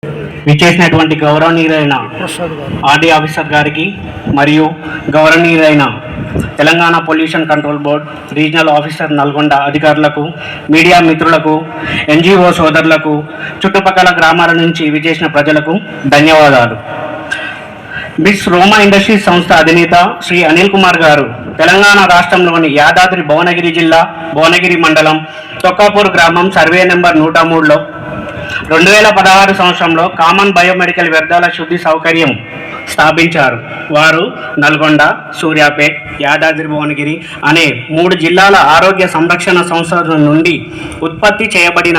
విచ్చేసినటువంటి గౌరవనీయులైన RD officer గారికి మరియు గౌరవనీయులైన Telangana pollution control board regional officer Nalgonda అధికారులకు, మీడియా మిత్రులకు, ఎన్జిఓ సోదరులకు, చుట్టుపక్కల గ్రామాల నుంచి విచ్చేసిన ప్రజలకు ధన్యవాదాలు. మిస్ రోమా ఇండస్ట్రీస్ సంస్థ అధినేత శ్రీ అనిల్ కుమార్ గారు తెలంగాణ రాష్ట్రంలోని యాదాద్రి భువనగిరి జిల్లా భువనగిరి మండలం తొక్కాపూర్ గ్రామం సర్వే నెంబర్ 103లో 2016 సంవత్సరంలో కామన్ బయోమెడికల్ వ్యర్థాల శుద్ధి సౌకర్యం స్థాపించారు. వారు నల్గొండ, సూర్యాపేట్, యాదాద్రి భువనగిరి అనే 3 జిల్లాల ఆరోగ్య సంరక్షణ సంస్థల నుండి ఉత్పత్తి చేయబడిన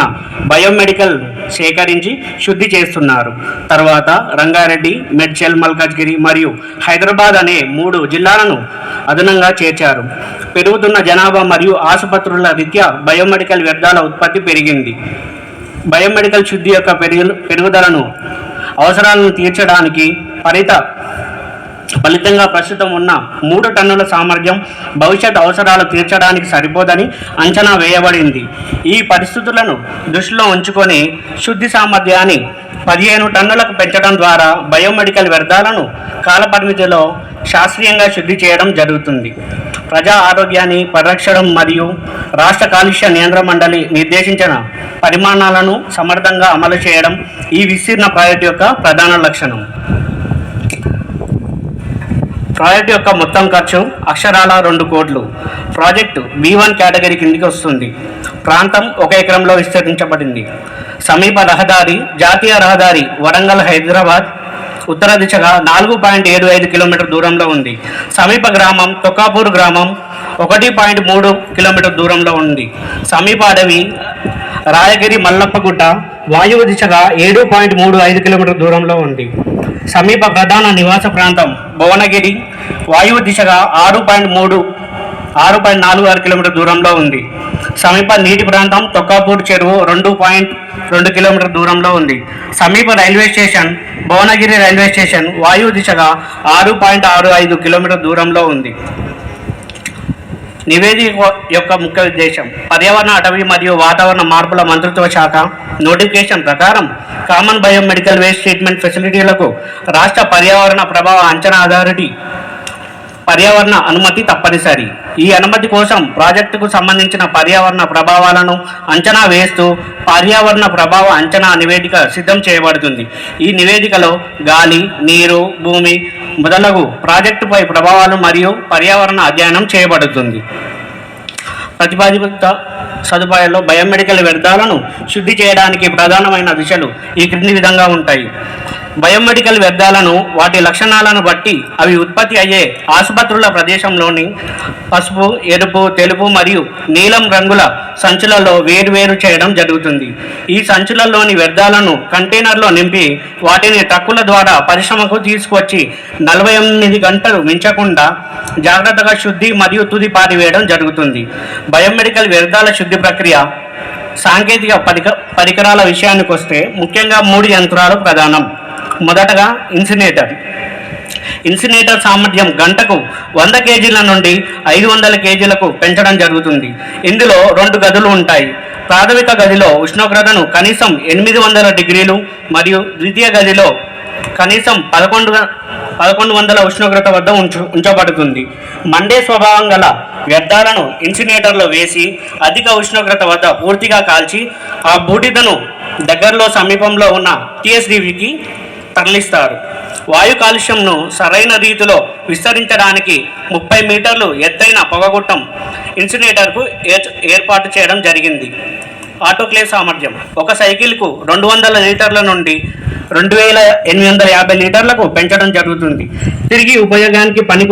బయోమెడికల్ సేకరించి శుద్ధి చేస్తున్నారు. తర్వాత రంగారెడ్డి, మేడ్చల్, మల్కాజ్గిరి మరియు హైదరాబాద్ అనే 3 జిల్లాలను అదనంగా చేర్చారు. పెరుగుతున్న జనాభా మరియు ఆసుపత్రుల రీత్యా బయోమెడికల్ వ్యర్థాల ఉత్పత్తి పెరిగింది. బయోమెడికల్ శుద్ధి యొక్క పెరుగుదలను అవసరాలను తీర్చడానికి ఫలితంగా ప్రస్తుతం ఉన్న 3 టన్నుల సామర్థ్యం భవిష్యత్ అవసరాలు తీర్చడానికి సరిపోదని అంచనా వేయబడింది. ఈ పరిస్థితులను దృష్టిలో ఉంచుకొని శుద్ధి సామర్థ్యాన్ని 15 టన్నులకు పెంచడం ద్వారా బయోమెడికల్ వ్యర్థాలను కాలపరిమితిలో శాస్త్రీయంగా శుద్ధి చేయడం జరుగుతుంది. ప్రజా ఆరోగ్యాన్ని పరిరక్షించడం మరియు రాష్ట్ర కాలుష్య నియంత్రణ మండలి నిర్దేశించిన పరిమాణాలను సమర్థంగా అమలు చేయడం ఈ విస్తీర్ణ ప్రాజెక్టు యొక్క ప్రధాన లక్షణం. ప్రాజెక్టు యొక్క మొత్తం ఖర్చు అక్షరాల 2 కోట్లు. ప్రాజెక్టు B1 కేటగిరీ కిందికి వస్తుంది. ప్రాంతం 1 ఎకరంలో విస్తరించబడింది. సమీప రహదారి జాతీయ రహదారి వరంగల్ హైదరాబాద్ ఉత్తర దిశగా 4.75 కిలోమీటర్ దూరంలో ఉంది. సమీప గ్రామం తొక్కాపూర్ గ్రామం 1.3 కిలోమీటర్ దూరంలో ఉంది. సమీప అడవి రాయగిరి మల్లప్పగుట్ట వాయువు దిశగా 7.35 కిలోమీటర్ దూరంలో ఉంది. సమీప ప్రధాన నివాస ప్రాంతం భువనగిరి వాయువు దిశగా 6.46 కిలోమీటర్ దూరంలో ఉంది. సమీప నీటి ప్రాంతం తొక్కాపూర్ చెరువు 2.2 కిలోమీటర్ దూరంలో ఉంది. సమీప railway station Bhuvanagiri railway station వాయువు దిశగా 6.65 కిలోమీటర్ దూరంలో ఉంది. నివేదిక యొక్క ముఖ్య ఉద్దేశం పర్యావరణ, అటవీ మరియు వాతావరణ మార్పుల మంత్రిత్వ శాఖ నోటిఫికేషన్ ప్రకారం కామన్ బయోమెడికల్ వేస్ట్ ట్రీట్మెంట్ ఫెసిలిటీలకు రాష్ట్ర పర్యావరణ ప్రభావ అంచనా అథారిటీ పర్యావరణ అనుమతి తప్పనిసరి. ఈ అనుమతి కోసం ప్రాజెక్టుకు సంబంధించిన పర్యావరణ ప్రభావాలను అంచనా వేస్తూ పర్యావరణ ప్రభావ అంచనా నివేదిక సిద్ధం చేయబడుతుంది. ఈ నివేదికలో గాలి, నీరు, భూమి మొదలగు ప్రాజెక్టుపై ప్రభావాలు మరియు పర్యావరణ అధ్యయనం చేయబడుతుంది. ప్రతిపాదిత సదుపాయాల్లో బయోమెడికల్ వ్యర్థాలను శుద్ధి చేయడానికి ప్రధానమైన దిశలు ఈ క్రింది విధంగా ఉంటాయి. బయోమెడికల్ వ్యర్థాలను వాటి లక్షణాలను బట్టి అవి ఉత్పత్తి అయ్యే ఆసుపత్రుల ప్రదేశంలోని పసుపు, ఎరుపు, తెలుపు మరియు నీలం రంగుల సంచులలో వేరువేరు చేయడం జరుగుతుంది. ఈ సంచులలోని వ్యర్థాలను కంటైనర్లో నింపి వాటిని ట్రక్కుల ద్వారా పరిశ్రమకు తీసుకువచ్చి 48 గంటలు మించకుండా జాగ్రత్తగా శుద్ధి మరియు తుది పారివేయడం జరుగుతుంది. బయోమెడికల్ వ్యర్థాల శుద్ధి ప్రక్రియ సాంకేతిక పరికరాల విషయానికి వస్తే ముఖ్యంగా 3 యంత్రాలు ప్రధానం. మొదటగా ఇన్సినేటర్ సామర్థ్యం గంటకు 100 కేజీల నుండి 500 కేజీలకు పెంచడం జరుగుతుంది. ఇందులో 2 గదులు ఉంటాయి. ప్రాథమిక గదిలో ఉష్ణోగ్రతను కనీసం 800 డిగ్రీలు మరియు ద్వితీయ గదిలో కనీసం 1100 ఉష్ణోగ్రత వద్ద ఉంచబడుతుంది. మండే స్వభావం గల వ్యర్థాలను ఇన్సినేటర్లో వేసి అధిక ఉష్ణోగ్రత వద్ద పూర్తిగా కాల్చి ఆ బూడిదను దగ్గరలో సమీపంలో ఉన్న TSDVకి తరలిస్తారు. వాయు కాలుష్యంను సరైన రీతిలో విస్తరించడానికి 30 మీటర్లు ఎత్తైన పొగగొట్టం ఇన్సినేటర్కు ఏర్పాటు చేయడం జరిగింది. ఆటోక్లేవ్ సామర్థ్యం ఒక సైకిల్కు 200 లీటర్ల నుండి 2850 లీటర్లకు పెంచడం జరుగుతుంది. తిరిగి ఉపయోగానికి పనికి